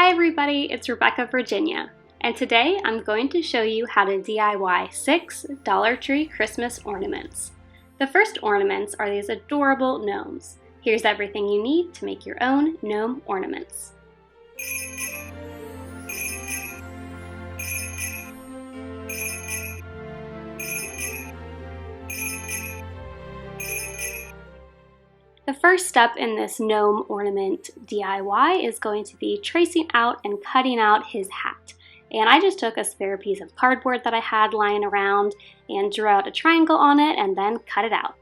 Hi everybody, it's Rebecca, Virginia, and today I'm going to show you how to DIY 6 Dollar Tree Christmas ornaments. The first ornaments are these adorable gnomes. Here's everything you need to make your own gnome ornaments. The first step in this gnome ornament DIY is going to be tracing out and cutting out his hat. And I just took a spare piece of cardboard that I had lying around and drew out a triangle on it and then cut it out.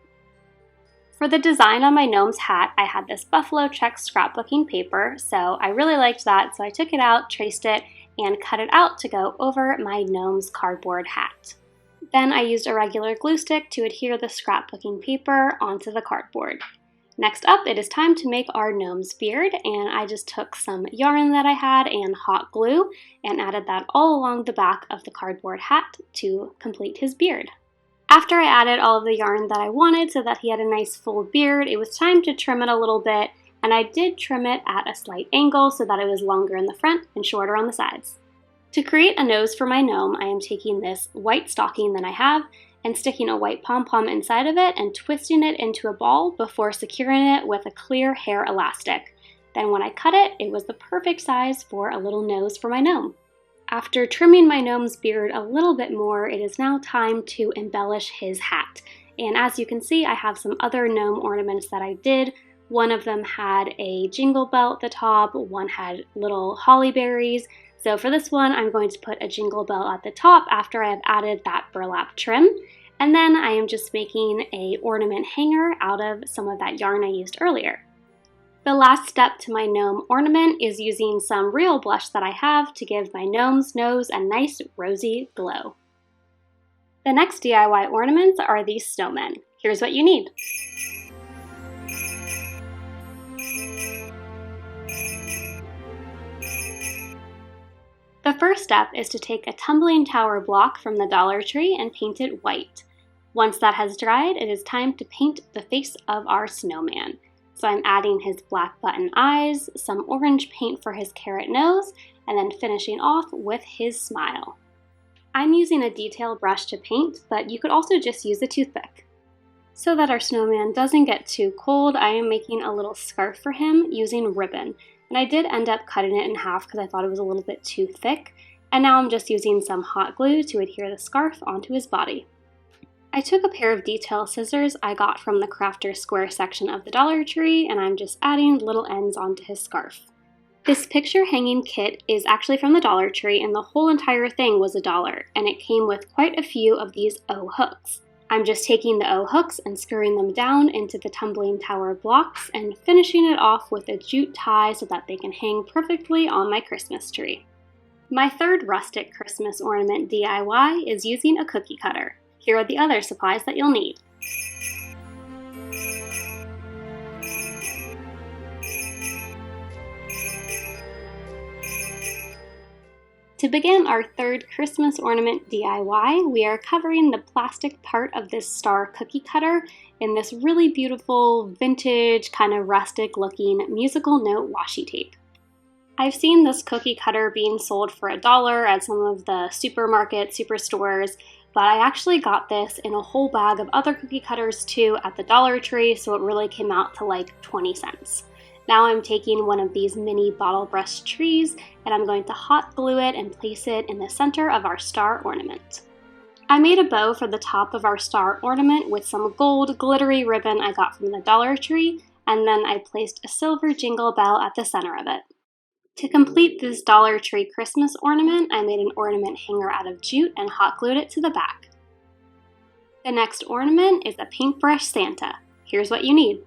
For the design on my gnome's hat, I had this buffalo check scrapbooking paper, so I really liked that, so I took it out, traced it, and cut it out to go over my gnome's cardboard hat. Then I used a regular glue stick to adhere the scrapbooking paper onto the cardboard. Next up, it is time to make our gnome's beard, and I just took some yarn that I had and hot glue and added that all along the back of the cardboard hat to complete his beard. After I added all of the yarn that I wanted so that he had a nice full beard, it was time to trim it a little bit, and I did trim it at a slight angle so that it was longer in the front and shorter on the sides. To create a nose for my gnome, I am taking this white stocking that I have and sticking a white pom-pom inside of it and twisting it into a ball before securing it with a clear hair elastic. Then when I cut it, it was the perfect size for a little nose for my gnome. After trimming my gnome's beard a little bit more, it is now time to embellish his hat. And as you can see, I have some other gnome ornaments that I did. One of them had a jingle bell at the top, one had little holly berries. So for this one, I'm going to put a jingle bell at the top after I have added that burlap trim. And then I am just making an ornament hanger out of some of that yarn I used earlier. The last step to my gnome ornament is using some real blush that I have to give my gnome's nose a nice rosy glow. The next DIY ornaments are these snowmen. Here's what you need. The first step is to take a tumbling tower block from the Dollar Tree and paint it white. Once that has dried, it is time to paint the face of our snowman. So I'm adding his black button eyes, some orange paint for his carrot nose, and then finishing off with his smile. I'm using a detail brush to paint, but you could also just use a toothpick. So that our snowman doesn't get too cold, I am making a little scarf for him using ribbon. And I did end up cutting it in half because I thought it was a little bit too thick. And now I'm just using some hot glue to adhere the scarf onto his body. I took a pair of detail scissors I got from the Crafter Square section of the Dollar Tree, and I'm just adding little ends onto his scarf. This picture hanging kit is actually from the Dollar Tree, and the whole entire thing was $1, and it came with quite a few of these O hooks. I'm just taking the O hooks and screwing them down into the tumbling tower blocks and finishing it off with a jute tie so that they can hang perfectly on my Christmas tree. My third rustic Christmas ornament DIY is using a cookie cutter. Here are the other supplies that you'll need. To begin our third Christmas ornament DIY, we are covering the plastic part of this star cookie cutter in this really beautiful, vintage, kind of rustic looking musical note washi tape. I've seen this cookie cutter being sold for $1 at some of the supermarket superstores, but I actually got this in a whole bag of other cookie cutters too at the Dollar Tree, so it really came out to like 20 cents. Now I'm taking one of these mini bottle brush trees and I'm going to hot glue it and place it in the center of our star ornament. I made a bow for the top of our star ornament with some gold glittery ribbon I got from the Dollar Tree, and then I placed a silver jingle bell at the center of it. To complete this Dollar Tree Christmas ornament, I made an ornament hanger out of jute and hot glued it to the back. The next ornament is a paintbrush Santa. Here's what you need.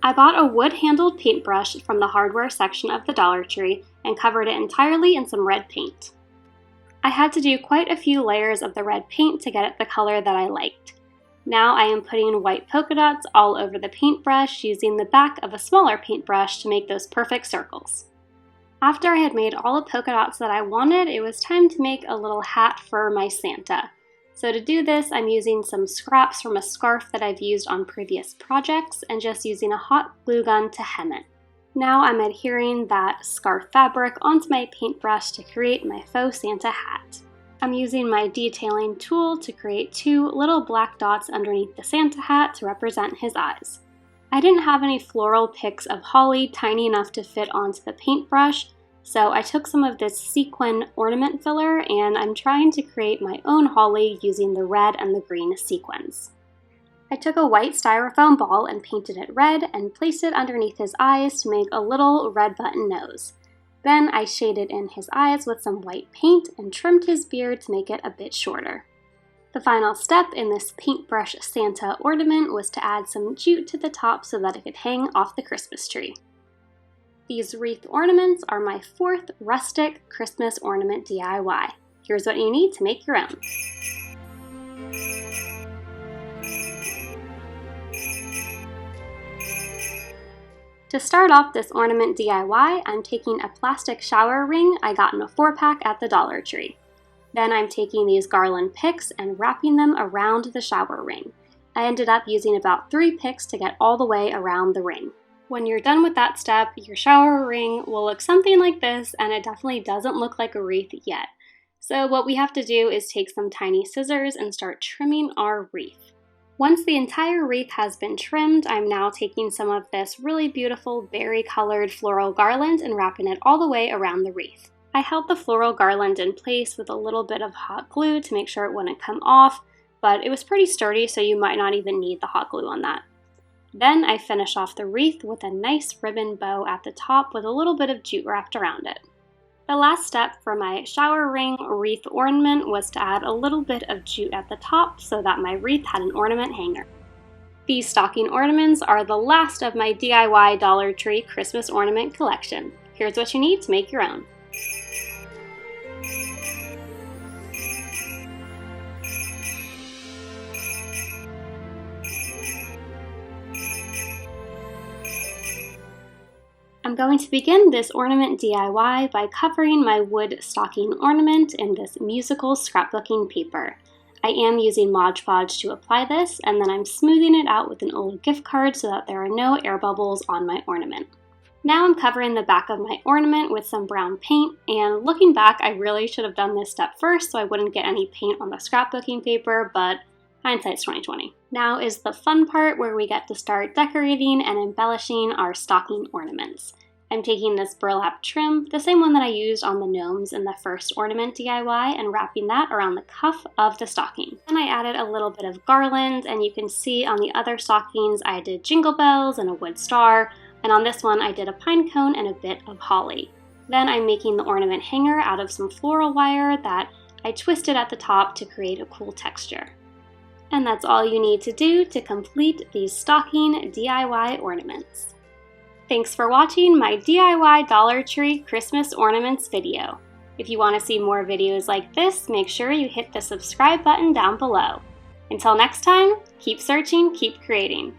I bought a wood-handled paintbrush from the hardware section of the Dollar Tree and covered it entirely in some red paint. I had to do quite a few layers of the red paint to get it the color that I liked. Now I am putting white polka dots all over the paintbrush using the back of a smaller paintbrush to make those perfect circles. After I had made all the polka dots that I wanted, it was time to make a little hat for my Santa. So to do this, I'm using some scraps from a scarf that I've used on previous projects and just using a hot glue gun to hem it. Now I'm adhering that scarf fabric onto my paintbrush to create my faux Santa hat. I'm using my detailing tool to create 2 little black dots underneath the Santa hat to represent his eyes. I didn't have any floral picks of holly tiny enough to fit onto the paintbrush, so I took some of this sequin ornament filler and I'm trying to create my own holly using the red and the green sequins. I took a white styrofoam ball and painted it red and placed it underneath his eyes to make a little red button nose. Then I shaded in his eyes with some white paint and trimmed his beard to make it a bit shorter. The final step in this paintbrush Santa ornament was to add some jute to the top so that it could hang off the Christmas tree. These wreath ornaments are my 4th Rustic Christmas ornament DIY. Here's what you need to make your own. To start off this ornament DIY, I'm taking a plastic shower ring I got in a 4-pack at the Dollar Tree. Then I'm taking these garland picks and wrapping them around the shower ring. I ended up using about 3 picks to get all the way around the ring. When you're done with that step, your shower ring will look something like this, and it definitely doesn't look like a wreath yet. So what we have to do is take some tiny scissors and start trimming our wreath. Once the entire wreath has been trimmed, I'm now taking some of this really beautiful berry-colored floral garland and wrapping it all the way around the wreath. I held the floral garland in place with a little bit of hot glue to make sure it wouldn't come off, but it was pretty sturdy, so you might not even need the hot glue on that. Then I finish off the wreath with a nice ribbon bow at the top with a little bit of jute wrapped around it. The last step for my shower ring wreath ornament was to add a little bit of jute at the top so that my wreath had an ornament hanger. These stocking ornaments are the last of my DIY Dollar Tree Christmas ornament collection. Here's what you need to make your own. I'm going to begin this ornament DIY by covering my wood stocking ornament in this musical scrapbooking paper. I am using Mod Podge to apply this, and then I'm smoothing it out with an old gift card so that there are no air bubbles on my ornament. Now I'm covering the back of my ornament with some brown paint, and looking back, I really should have done this step first so I wouldn't get any paint on the scrapbooking paper, but hindsight's 2020. Now is the fun part where we get to start decorating and embellishing our stocking ornaments. I'm taking this burlap trim, the same one that I used on the gnomes in the first ornament DIY, and wrapping that around the cuff of the stocking. Then I added a little bit of garland, and you can see on the other stockings I did jingle bells and a wood star, and on this one I did a pine cone and a bit of holly. Then I'm making the ornament hanger out of some floral wire that I twisted at the top to create a cool texture. And that's all you need to do to complete these stocking DIY ornaments. Thanks for watching my DIY Dollar Tree Christmas Ornaments video. If you want to see more videos like this, make sure you hit the subscribe button down below. Until next time, keep searching, keep creating.